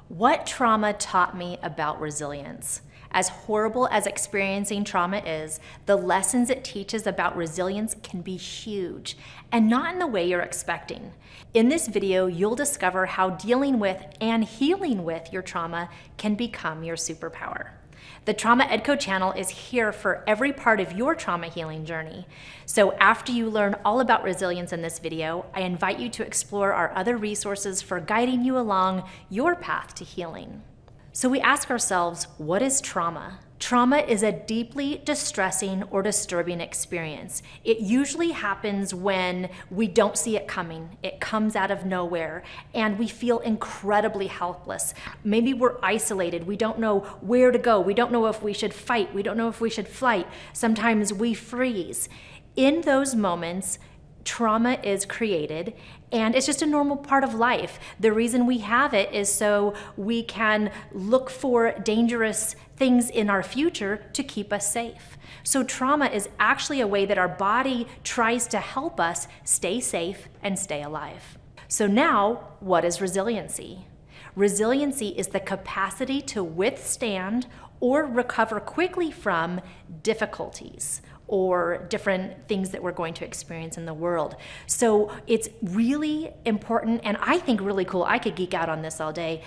What trauma taught me about resilience? As horrible as experiencing trauma is, the lessons it teaches about resilience can be huge, and not in the way you're expecting. In this video, you'll discover how dealing with and healing with your trauma can become your superpower. The TraumaEdCo channel is here for every part of your trauma healing journey. So after you learn all about resilience in this video, I invite you to explore our other resources for guiding you along your path to healing. So we ask ourselves, what is trauma? Trauma is a deeply distressing or disturbing experience. It usually happens when we don't see it coming. It comes out of nowhere, and we feel incredibly helpless. Maybe we're isolated. We don't know where to go. We don't know if we should fight. We don't know if we should flight. Sometimes we freeze. In those moments, trauma is created, and it's just a normal part of life. The reason we have it is so we can look for dangerous things in our future to keep us safe. So trauma is actually a way that our body tries to help us stay safe and stay alive. So now, what is resiliency? Resiliency is the capacity to withstand or recover quickly from difficulties or different things that we're going to experience in the world. So it's really important, and I think really cool, I could geek out on this all day,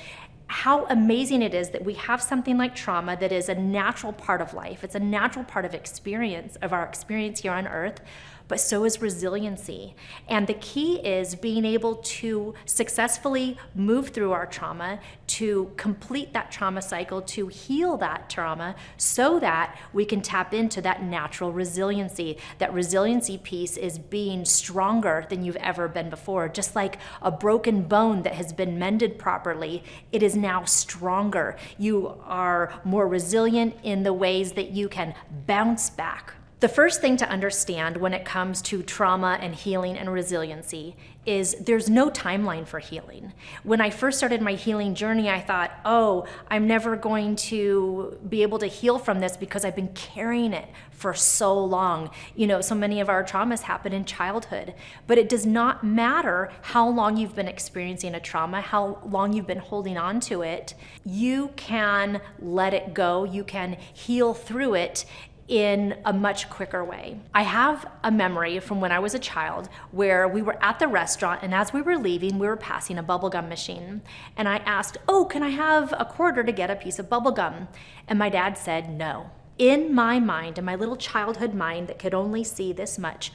how amazing it is that we have something like trauma that is a natural part of life. It's a natural part of our experience here on earth, but so is resiliency. And the key is being able to successfully move through our trauma, to complete that trauma cycle, to heal that trauma so that we can tap into that natural resiliency. That resiliency piece is being stronger than you've ever been before. Just like a broken bone that has been mended properly, it is now stronger. You are more resilient in the ways that you can bounce back. The first thing to understand when it comes to trauma and healing and resiliency is there's no timeline for healing. When I first started my healing journey, I thought, oh, I'm never going to be able to heal from this because I've been carrying it for so long. You know, so many of our traumas happen in childhood, but it does not matter how long you've been experiencing a trauma, how long you've been holding on to it. You can let it go. You can heal through it in a much quicker way. I have a memory from when I was a child where we were at the restaurant, and as we were leaving, we were passing a bubblegum machine. And I asked, oh, can I have a quarter to get a piece of bubblegum? And my dad said no. In my mind, in my little childhood mind that could only see this much,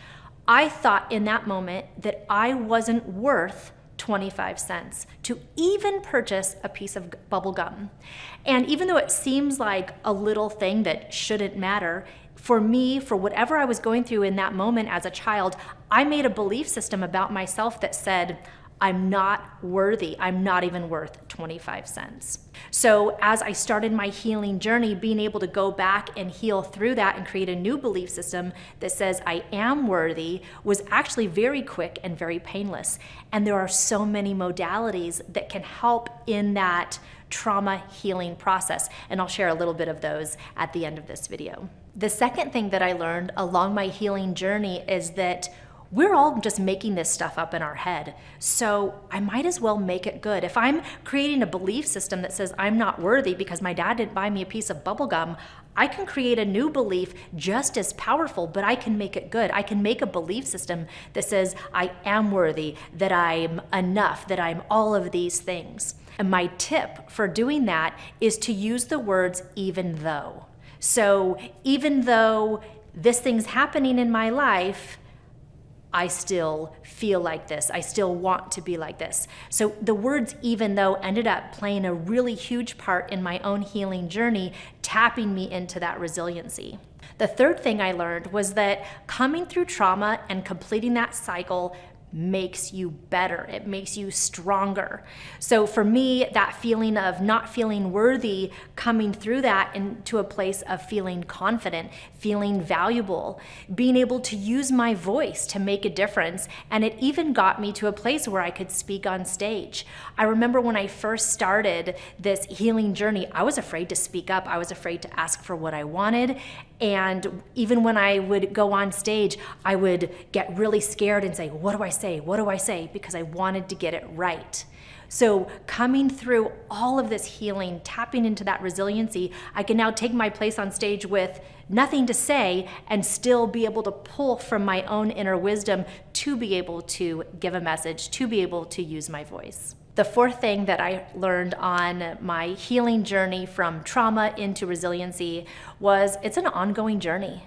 I thought in that moment that I wasn't worth 25 cents to even purchase a piece of bubble gum. And even though it seems like a little thing that shouldn't matter, for me, for whatever I was going through in that moment as a child, I made a belief system about myself that said, I'm not worthy. I'm not even worth 25 cents. So as I started my healing journey, being able to go back and heal through that and create a new belief system that says I am worthy was actually very quick and very painless. And there are so many modalities that can help in that trauma healing process. And I'll share a little bit of those at the end of this video. The second thing that I learned along my healing journey is that we're all just making this stuff up in our head. So I might as well make it good. If I'm creating a belief system that says I'm not worthy because my dad didn't buy me a piece of bubble gum, I can create a new belief just as powerful, but I can make it good. I can make a belief system that says I am worthy, that I'm enough, that I'm all of these things. And my tip for doing that is to use the words even though. So even though this thing's happening in my life, I still feel like this. I still want to be like this. So the words even though ended up playing a really huge part in my own healing journey, tapping me into that resiliency. The third thing I learned was that coming through trauma and completing that cycle makes you better. It makes you stronger. So for me, that feeling of not feeling worthy, coming through that into a place of feeling confident, feeling valuable, being able to use my voice to make a difference. And it even got me to a place where I could speak on stage. I remember when I first started this healing journey, I was afraid to speak up. I was afraid to ask for what I wanted. And even when I would go on stage, I would get really scared and say, what do I say? What do I say? Because I wanted to get it right. So coming through all of this healing, tapping into that resiliency, I can now take my place on stage with nothing to say and still be able to pull from my own inner wisdom to be able to give a message, to be able to use my voice. The fourth thing that I learned on my healing journey from trauma into resiliency was it's an ongoing journey.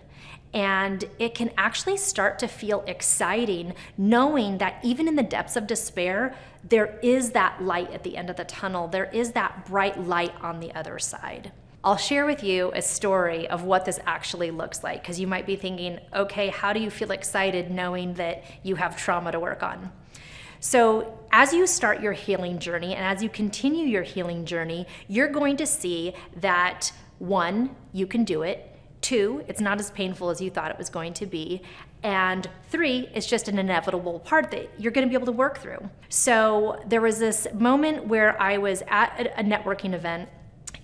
And it can actually start to feel exciting knowing that even in the depths of despair, there is that light at the end of the tunnel. There is that bright light on the other side. I'll share with you a story of what this actually looks like, because you might be thinking, okay, how do you feel excited knowing that you have trauma to work on? So as you start your healing journey and as you continue your healing journey, you're going to see that 1, you can do it. 2, it's not as painful as you thought it was going to be. And 3, it's just an inevitable part that you're going to be able to work through. So there was this moment where I was at a networking event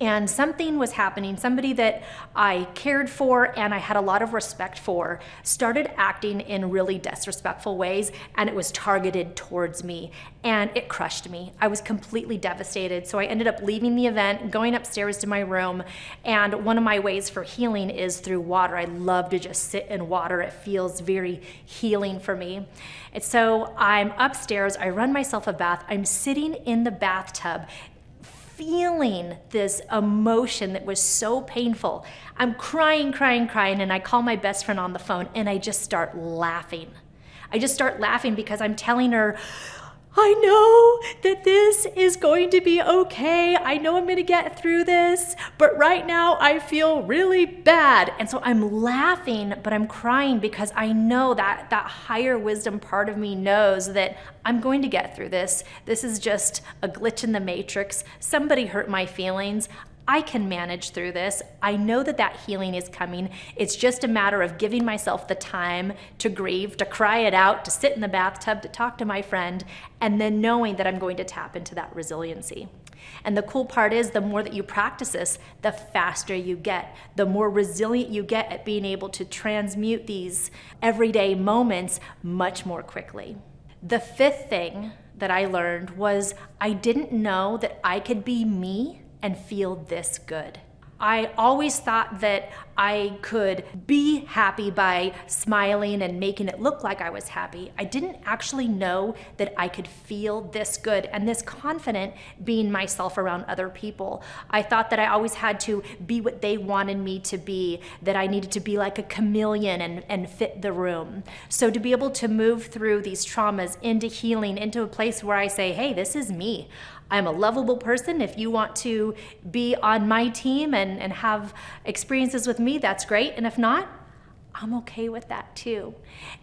and something was happening. Somebody that I cared for and I had a lot of respect for started acting in really disrespectful ways, and it was targeted towards me, and it crushed me. I was completely devastated. So I ended up leaving the event, going upstairs to my room, and one of my ways for healing is through water. I love to just sit in water. It feels very healing for me. And so I'm upstairs, I run myself a bath, I'm sitting in the bathtub, feeling this emotion that was so painful. I'm crying, and I call my best friend on the phone and I just start laughing. I just start laughing because I'm telling her, I know that this is going to be okay. I know I'm going to get through this, but right now I feel really bad. And so I'm laughing, but I'm crying because I know that that higher wisdom part of me knows that I'm going to get through this. This is just a glitch in the matrix. Somebody hurt my feelings. I can manage through this. I know that that healing is coming. It's just a matter of giving myself the time to grieve, to cry it out, to sit in the bathtub, to talk to my friend, and then knowing that I'm going to tap into that resiliency. And the cool part is the more that you practice this, the faster you get, the more resilient you get at being able to transmute these everyday moments much more quickly. The fifth thing that I learned was I didn't know that I could be me and feel this good. I always thought that I could be happy by smiling and making it look like I was happy. I didn't actually know that I could feel this good and this confident being myself around other people. I thought that I always had to be what they wanted me to be, that I needed to be like a chameleon and fit the room. So to be able to move through these traumas into healing, into a place where I say, hey, this is me. I'm a lovable person. If you want to be on my team and have experiences with me, that's great. And if not, I'm okay with that too.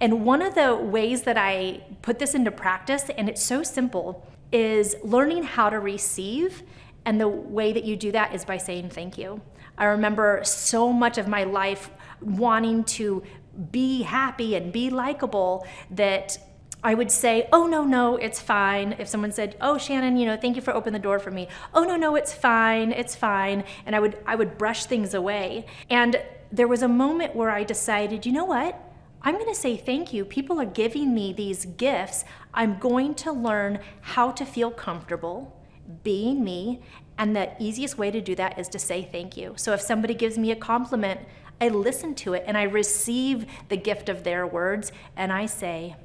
And one of the ways that I put this into practice, and it's so simple, is learning how to receive. And the way that you do that is by saying thank you. I remember so much of my life wanting to be happy and be likable that I would say, oh, no, it's fine. If someone said, oh, Shannon, thank you for opening the door for me. Oh, no, it's fine. And I would brush things away. And there was a moment where I decided, you know what? I'm going to say thank you. People are giving me these gifts. I'm going to learn how to feel comfortable being me. And the easiest way to do that is to say thank you. So if somebody gives me a compliment, I listen to it and I receive the gift of their words and I say,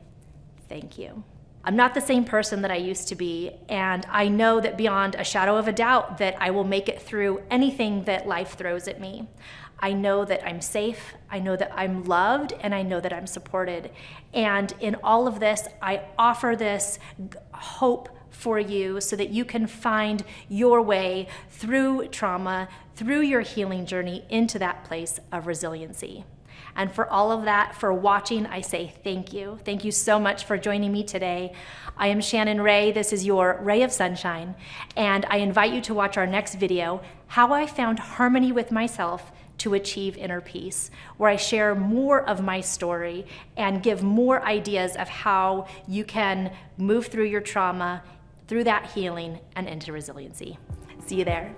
thank you. I'm not the same person that I used to be, and I know that beyond a shadow of a doubt that I will make it through anything that life throws at me. I know that I'm safe, I know that I'm loved, and I know that I'm supported. And in all of this, I offer this hope for you so that you can find your way through trauma, through your healing journey into that place of resiliency. And for all of that, for watching, I say thank you. Thank you so much for joining me today. I am Shannon Ray. This is your Ray of Sunshine. And I invite you to watch our next video, How I Found Harmony with Myself to Achieve Inner Peace, where I share more of my story and give more ideas of how you can move through your trauma, through that healing, and into resiliency. See you there.